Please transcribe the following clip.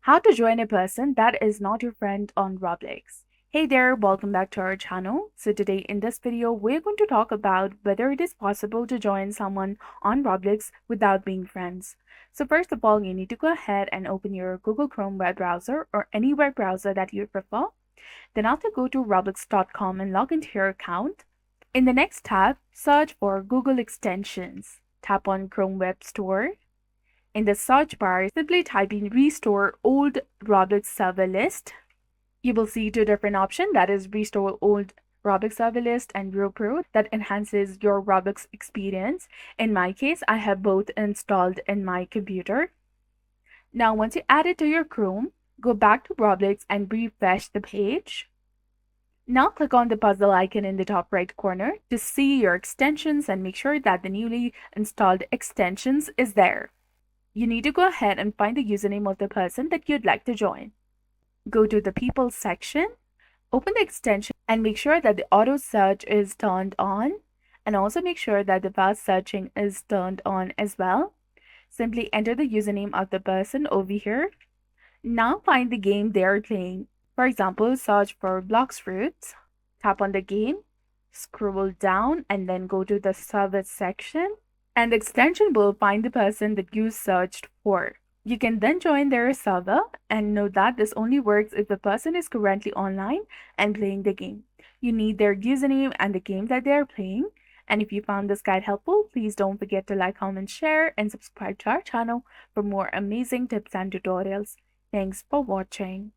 How to join a person that is not your friend on Roblox. Hey there, welcome back to our channel. So today in this video, we're going to talk about whether it is possible to join someone on Roblox without being friends. So first of all, you need to go ahead and open your Google Chrome web browser or any web browser that you prefer. Then after go to roblox.com and log into your account. In the next tab, search for Google extensions. Tap on Chrome Web Store. In the search bar, simply type in restore old Roblox server list. You will see two different options, that is restore old Roblox server list and View Pro, that enhances your Roblox experience. In my case, I have both installed in my computer. Now, once you add it to your Chrome, go back to Roblox and refresh the page. Now click on the puzzle icon in the top right corner to see your extensions and make sure that the newly installed extensions is there. You need to go ahead and find the username of the person that you'd like to join. Go to the People section, open the extension and make sure that the auto search is turned on, and also make sure that the fast searching is turned on as well. Simply enter the username of the person over here. Now find the game they are playing. For example, search for Blox Fruits. Tap on the game, scroll down and then go to the service section. And the extension will find the person that you searched for. You can then join their server, and note that this only works if the person is currently online and playing the game. You need their username and the game that they are playing. And if you found this guide helpful, please don't forget to like, comment, share, and subscribe to our channel for more amazing tips and tutorials. Thanks for watching.